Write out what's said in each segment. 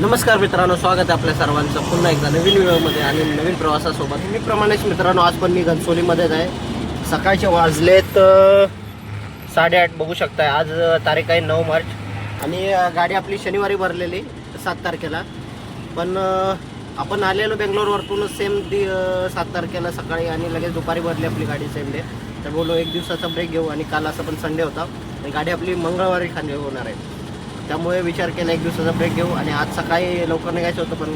नमस्कार मित्रांनो, स्वागत आहे आपल्या सर्वांचं पुन्हा एकदा नवीन व्हिडिओमध्ये आणि नवीन प्रवासासोबत. मी प्रमाणेच मित्रांनो, आज पण मी घनसोलीमध्येच आहे. सकाळचे वाजलेत 8:30 बघू शकताय. आज तारीख आहे 9 मार्च आणि गाडी आपली शनिवारी भरलेली 7 तारखेला. पण आपण आलेलो बेंगलोरवरतूनच सेम 7 तारखेला सकाळी आणि लगेच दुपारी भरली आपली गाडी सेम डे. तर बोललो एक दिवसाचा ब्रेक घेऊ आणि काल असं पण संडे होता आणि गाडी आपली मंगळवारी खाली होणार आहे. त्यामुळे विचार केला एक दिवसाचा ब्रेक घेऊ आणि आज सकाळी लवकर निघायचं होतं पण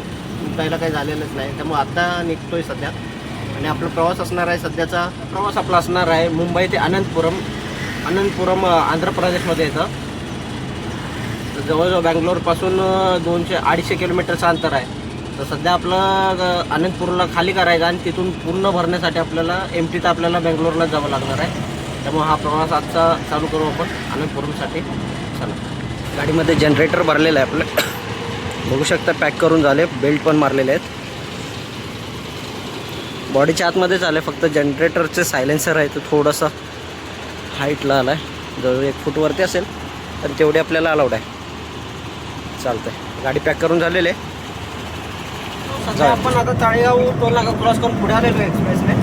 निघायला काही झालेलंच नाही. त्यामुळे आता निघतोय सध्या आणि आपला प्रवास असणार आहे. सध्याचा प्रवास आपला असणार आहे मुंबई ते अनंतपुरम आंध्र प्रदेशमध्ये येतं. जवळजवळ बँगलोरपासून 200-250 किलोमीटरचं अंतर आहे. तर सध्या आपलं अनंतपूरला खाली करायचं आणि तिथून पूर्ण भरण्यासाठी आपल्याला एमटीत आपल्याला बेंगलोरला जावं लागणार आहे. त्यामुळे हा प्रवास आजचा चालू करू आपण अनंतपुरमसाठी. चला, गाडीमध्ये जनरेटर भरलेलं आहे आपलं, बघू शकता. पॅक करून झाले, बेल्ट पण मारलेले आहेत. बॉडीच्या आतमध्येच आले, फक्त जनरेटरचे सायलेन्सर आहे तो थोडंसं हाईटला आला आहे, जवळ 1 फूटवरती असेल, तर तेवढे आपल्याला अलाउड आहे. चालतं आहे, गाडी पॅक करून झालेले आहे. सध्या आपण आता ताळेगाव टोल नाका क्रॉस करून पुढे आलेलो आहे एक्सप्रेसने.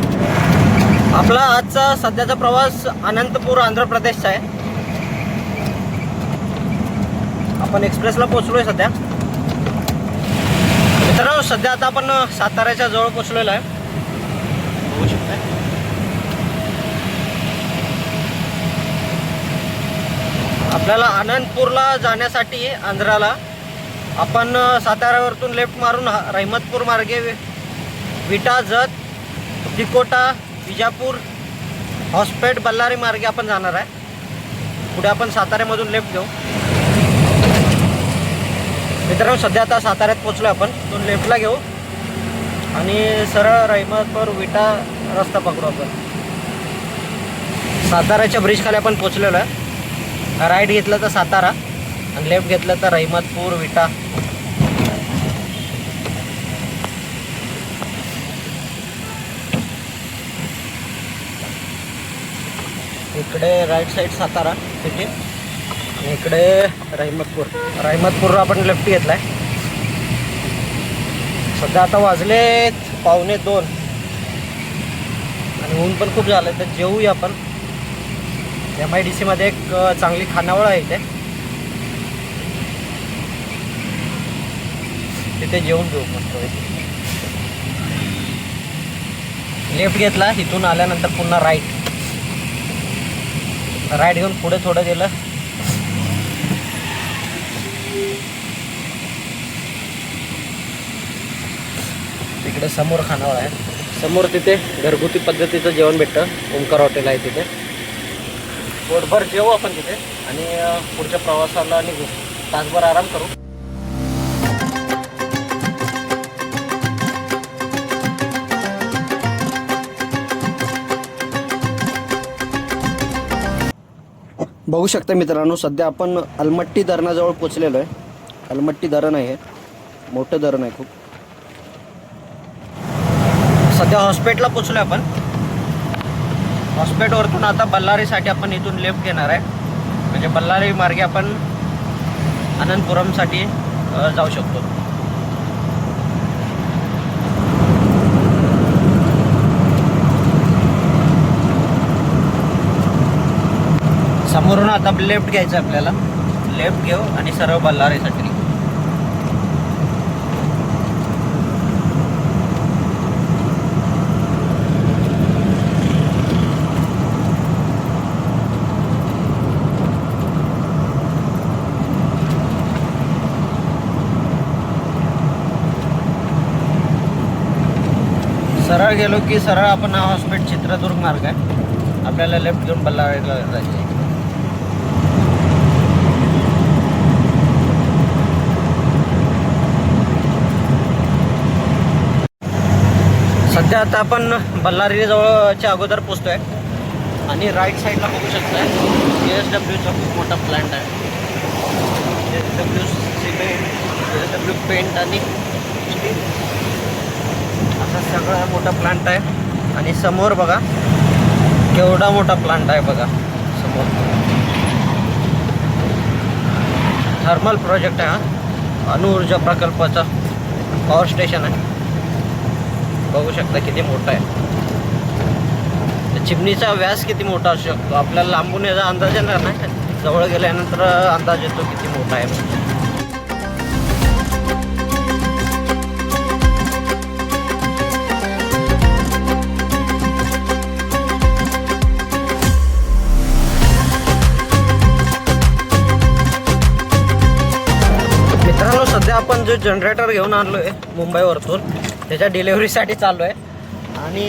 आपला आजचा सध्याचा प्रवास अनंतपूर आंध्र प्रदेशचा आहे. आपण एक्सप्रेसला पोहोचलोय सध्या मित्रांनो. सध्या आता आपण साताऱ्याच्या जवळ पोहोचलेलो आहे, बघू शकता. आपल्याला अनंतपूरला जाण्यासाठी आंध्राला आपण साताऱ्यावरतून लेफ्ट मारून रहमतपूर मार्गे विटा, जत, तिकोटा, विजापूर, हॉस्पेट, बल्लारी मार्गे आपण जाणार आहे. पुढे आपण साताऱ्यामधून लेफ्ट घेऊ. मित्रांनो, सध्या आता साताऱ्यात पोचलो आपण. तो लेफ्टला घेऊ आणि सरळ रहमतपूर विटा रस्ता पकडू आपण. साताऱ्याच्या ब्रिज खाली आपण पोचलेलो आहे. राईट घेतलं तर सातारा आणि लेफ्ट घेतलं तर रहमतपूर विटा. इकडे राईट साईड सातारा सिटी आणि इकडे रहमतपूर आपण लेफ्ट घेतलाय. सध्या आता वाजलेत 1:45 आणि ऊन पण खूप झालं. तर जेवूया आपण. MIDC मध्ये एक चांगली खानावळ आहे इथे, तिथे जेवून घेऊ मस्त. लेफ्ट घेतला, इथून आल्यानंतर पुन्हा राईट घेऊन पुढे थोडं गेलं. तिकडे समोर खानावळ आहे, समोर तिथे घरगुती पद्धतीचं जेवण भेटतं. ओंकार हॉटेल आहे तिथे. पोटभर जेवू आपण तिथे आणि पुढच्या प्रवासाला निघू. तासभर आराम करू. बघू शकता मित्रांनो, सध्या आपण अलमट्टी धरणाजवळ पोचलेलो आहे. अलमट्टी धरण आहे, मोठं धरण आहे खूप. सध्या हॉस्पिटलला पोचलो आहे आपण. हॉस्पिटलवरतून आता बल्लारीसाठी आपण इथून लेफ्ट घेणार आहे. म्हणजे बल्लारी मार्गे आपण अनंतपुरमसाठी जाऊ शकतो. समोरून आता लेफ्ट घ्यायचं आपल्याला. लेफ्ट घेऊ आणि सरळ बल्लारीसाठी. सरळ गेलो की सरळ आपण हा हॉस्पिटल चित्रदुर्ग मार्ग आहे. आपल्याला लेफ्ट घेऊन बल्लारीला जायचं आहे. सध्या आता आपण बल्लारी जवळच्या अगोदर पोचतोय आणि राईट साईडला बघू शकताय JSWचा खूप मोठा प्लांट आहे. JSW सिमेंट, JSW पेंट आणि स्टील असा सगळा मोठा प्लांट आहे. आणि समोर बघा केवढा मोठा प्लांट आहे बघा समोर. थर्मल प्रोजेक्ट आहे हा. अणुऊर्जा प्रकल्पाचा पॉवर स्टेशन आहे. बघू शकता किती मोठा आहे. चिमणीचा व्यास किती मोठा असू शकतो आपल्याला लांबून याचा अंदाज येणार नाही, जवळ गेल्यानंतर अंदाज येतो किती मोठा आहे. मित्रांनो, सध्या आपण जो जनरेटर घेऊन आणलो आहे मुंबईवरतून त्याच्या डिलेव्हरीसाठी चाललो आहे. आणि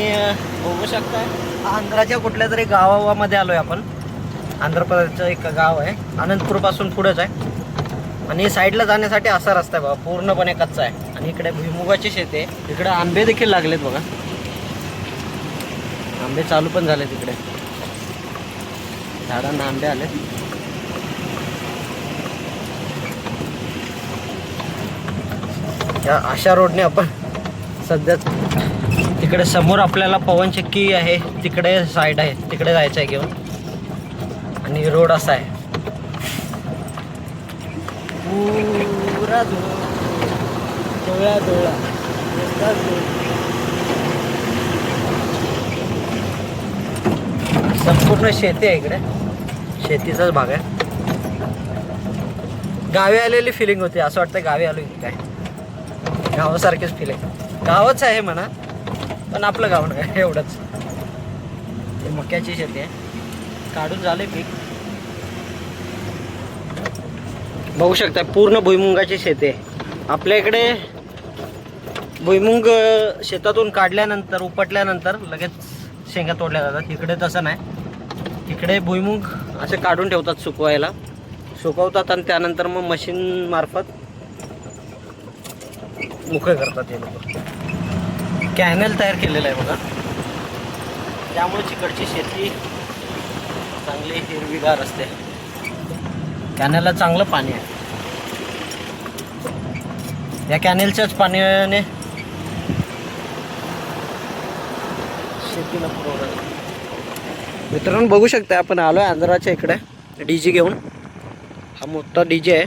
बघू शकता आंध्राच्या कुठल्या तरी गावामध्ये आलो आहे आपण. आंध्र प्रदेशचं एक गाव आहे, अनंतपूरपासून पुढेच आहे. आणि साईडला जाण्यासाठी असा रस्ता आहे बघा, पूर्णपणे कच्चा आहे. आणि इकडे भुईमुगाची शेती आहे. इकडे आंबे देखील लागलेत बघा, आंबे चालू पण झाले. तिकडे झाडांना आंबे आले. या अशा रोडने आपण सध्या तिकडे समोर आपल्याला पवनचक्की आहे, तिकडे साईड आहे, तिकडे जायचं आहे घेऊन. आणि रोड असा आहे पुरा धुळा धुळा. संपूर्ण शेती आहे इकडे, शेतीचाच भाग आहे. गावी आलेली फिलिंग होती, असं वाटतं गावी आलो की काय. गावासारखेच फील आहे. गावच आहे म्हणा, पण आपलं गाव नाही एवढंच. ते मक्याची शेती आहे, काढून झाले पीक. बघू शकता पूर्ण भुईमुगाची शेती आहे. आपल्या इकडे भुईमुग शेतातून काढल्यानंतर उपटल्यानंतर लगेच शेंगा तोडल्या जातात. इकडे तसं नाही, इकडे भुईमुग असे काढून ठेवतात सुकवायला, सुकवतात आणि त्यानंतर मग मशीन मार्फत मोकळे करतात. हे लोक कॅनल तयार केलेलं आहे बघा, त्यामुळे तिकडची शेती चांगली हिरवीगार असते. कॅनलला चांगलं पाणी आहे. या कॅनेलच्याच पाण्याने शेतीला पुरवठा. मित्रांनो, बघू शकता आपण आलो आहे आंध्राच्या इकडे डीजे घेऊन. हा मोठा डीजे आहे,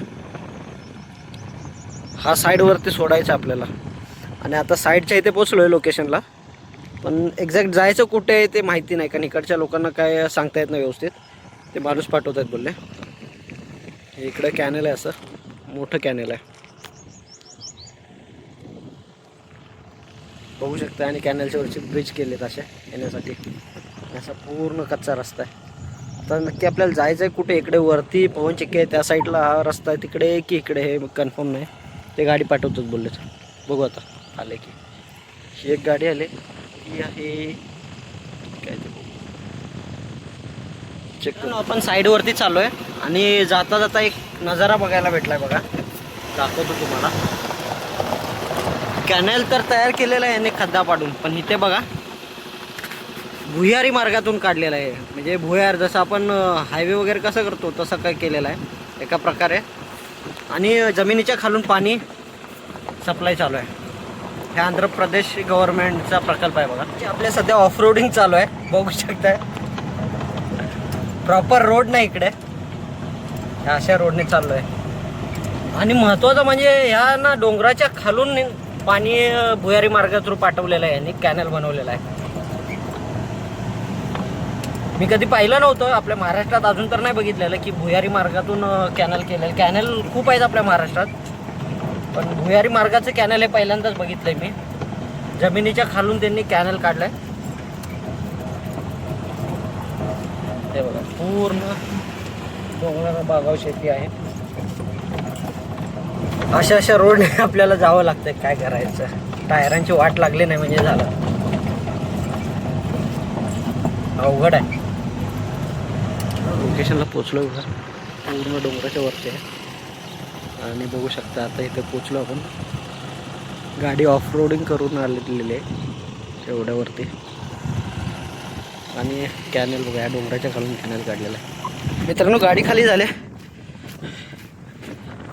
हा साईडवरती सोडायचा आपल्याला. आणि आता साईडच्या इथे पोचलो आहे लोकेशनला, पण एक्झॅक्ट जायचं कुठे आहे ते माहिती नाही, कारण इकडच्या लोकांना काय सांगता येत नाही व्यवस्थित. ते माणूस पाठवत आहेत बोलले. इकडे कॅनेल आहे, असं मोठं कॅनेल आहे बघू शकता. आणि कॅनेलच्या वरची ब्रिज केलेत अशा येण्यासाठी. असा पूर्ण कच्चा रस्ता आहे. आता नक्की आपल्याला जायचं आहे कुठे, इकडे वरती पवनचक्की आहे त्या साईडला हा रस्ता आहे तिकडे की इकडे, हे कन्फर्म नाही. ते गाडी पाठवतोच बोलले. बघू आता आले की. ही एक गाडी आली, ही आहे काय ते चेक करू. आपण साईडवरती चाललो आहे आणि जाता जाता एक नजारा बघायला भेटला आहे बघा, दाखवतो तुम्हाला. कॅनेल तर तयार केलेला आहे याने खड्डा पाडून, पण इथे बघा भुयारी मार्गातून काढलेला आहे. म्हणजे भुयार जसं आपण हायवे वगैरे कसं करतो तसं काय केलेलं आहे एका प्रकारे. आणि जमिनीच्या खालून पाणी सप्लाय चालू आहे. हे आंध्र प्रदेश गव्हर्नमेंटचा प्रकल्प आहे बघा. आपल्या सध्या ऑफ रोडिंग चालू आहे, बघू शकताय. प्रॉपर रोड नाही इकडे, ह्या अशा रोडने चाललो आहे. आणि महत्त्वाचं म्हणजे ह्या ना डोंगराच्या खालून पाणी भुयारी मार्गा थ्रू पाठवलेलं आहे यांनी, कॅनल बनवलेला आहे. मी कधी पाहिलं नव्हतं आपल्या महाराष्ट्रात, अजून तर नाही बघितलेलं की भुयारी मार्गातून कॅनल केलेलं. कॅनल खूप आहेत आपल्या महाराष्ट्रात, पण भुयारी मार्गाचं कॅनल हे पहिल्यांदाच बघितलंय मी. जमिनीच्या खालून त्यांनी कॅनल काढलाय. हे बघा पूर्ण डोंगराला बागाव शेती आहे. अशा अशा रोडने आपल्याला जावं लागतंय, काय करायचं. टायरांची वाट लागली नाही म्हणजे झालं, अवघड आहे. लोकेशनला पोचलो बघा, पूर्ण डोंगराच्या वरती आहे. आणि बघू शकता आता इथे पोचलो आपण. गाडी ऑफ रोडिंग करून आलेली आहे एवढ्यावरती. आणि कॅनल बघा, या डोंगराच्या खालून कॅनल काढलेला आहे. मित्रांनो, गाडी खाली झाली.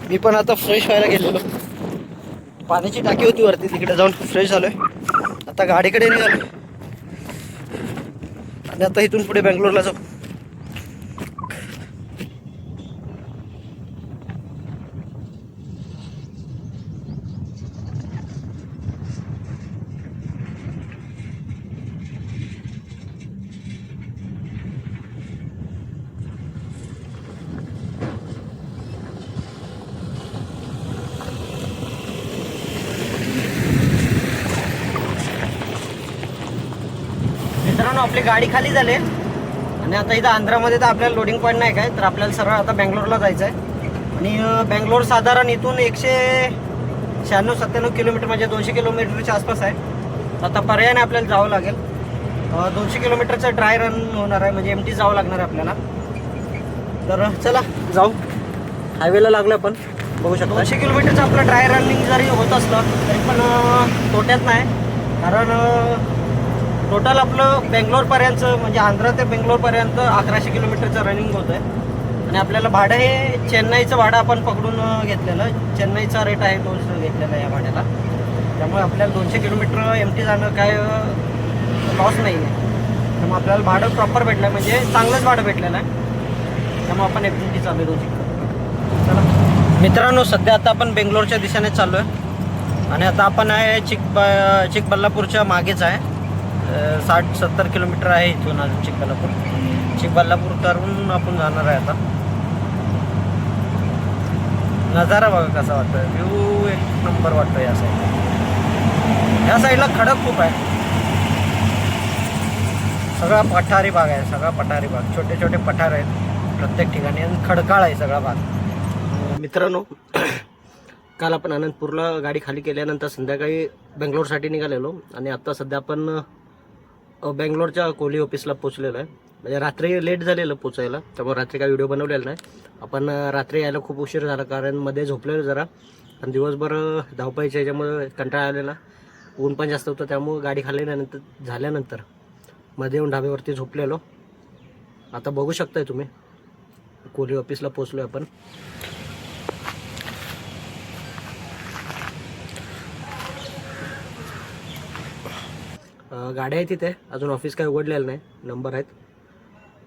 मी पण आता फ्रेश व्हायला गेलेलो. पाण्याची टाकी होती वरती, तिकडे जाऊन फ्रेश झालोय. आता गाडीकडे निघालो आणि आता इथून पुढे बेंगलोरला जाऊ. आपली गाडी खाली झाली आणि आता इथं आंध्रामध्ये तर आपल्याला लोडिंग पॉईंट नाही काय, तर आपल्याला सरळ आता बेंगलोरला जायचं आहे. आणि बेंगलोर साधारण इथून 196-97 किलोमीटर म्हणजे 200 किलोमीटरच्या आसपास आहे. आता पर्यायाने आपल्याला जावं लागेल. 200 किलोमीटरचं ड्राय रन होणार आहे, म्हणजे एमटी जावं लागणार आहे आपल्याला. तर चला जाऊ. हायवेला लागलं आपण बघू शकतो. 200 किलोमीटरचं आपलं ड्राय रनिंग जरी होत असलं तरी पण तोट्यात नाही, कारण टोटल आपलं बेंगलोरपर्यंतचं म्हणजे आंध्रा ते बेंगलोरपर्यंत 1100 किलोमीटरचं रनिंग होतं आहे. आणि आपल्याला भाडं हे चेन्नईचं भाडं आपण पकडून घेतलेलं. चेन्नईचा रेट आहे तोच घेतलेला आहे या भाड्याला. त्यामुळे आपल्याला 200 किलोमीटर एमटी जाणं काय लॉस नाही आहे. त्यामुळे आपल्याला भाडं प्रॉपर भेटलं आहे, म्हणजे चांगलंच भाडं भेटलेलं आहे. त्यामुळे आपण एमटी चालू करू शकतो. चला मित्रांनो, सध्या आता आपण बेंगलोरच्या दिशेने चाललो आहे. आणि आता आपण आहे चिकबल्लापूरच्या मागेच आहे. 60-70 किलोमीटर आहे इथून अजून चिकबल्लापूर करून आपण जाणार आहे. आता नजारा बघा कसा वाटतोय, व्ह्यू एक नंबर वाटतोय. या साईडला खडक खूप आहे, सगळा पठारी भाग आहे, सगळा पठारी भाग. छोटे छोटे पठार आहेत प्रत्येक ठिकाणी आणि खडकाळ आहे सगळा भाग. मित्रांनो, काल आपण आनंदपूरला गाडी खाली केल्यानंतर संध्याकाळी बेंगलोरसाठी निघालेलो आणि आता सध्या आपण बेंगलोरच्या कोहली ऑफिसला पोचलेलो आहे. म्हणजे रात्री लेट झालेलं पोचायला, त्यामुळे रात्री काही व्हिडिओ बनवलेला नाही. आपण रात्री यायला खूप उशीर झाला, कारण मध्ये झोपलेलो जरा आणि दिवसभर धावपळीच्या ह्याच्यामुळे कंटाळा आलेला. ऊन पण जास्त होतं, त्यामुळे गाडी खाली झाल्यानंतर मध्ये येऊन ढाब्यावरती झोपलेलो. आता बघू शकताय तुम्ही कोहली ऑफिसला पोचलो आपण. गाड्या आहेत तिथे, अजून ऑफिस काही उघडलेलं नाही. नंबर आहेत,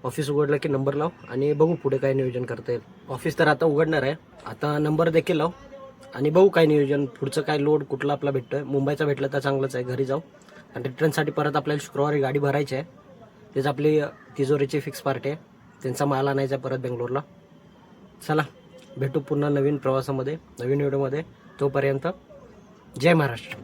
ऑफिस उघडलं की नंबर लाव आणि बघू पुढे काय नियोजन करता येईल. ऑफिस तर आता उघडणार आहे, आता नंबर देखील लाव आणि बघू काय नियोजन पुढचं, काय लोड कुठला आपला भेटतोय. मुंबईचा भेटलं तर चांगलंच आहे, घरी जाऊ. आणि रिटर्नसाठी परत आपल्याला शुक्रवारी गाडी भरायची आहे. तेच आपली तिजोरीची फिक्स पार्टी आहे, त्यांचा माल आणायचा परत बेंगलोरला. चला भेटू पुन्हा नवीन प्रवासामध्ये, नवीन व्हिडिओमध्ये. तोपर्यंत जय महाराष्ट्र.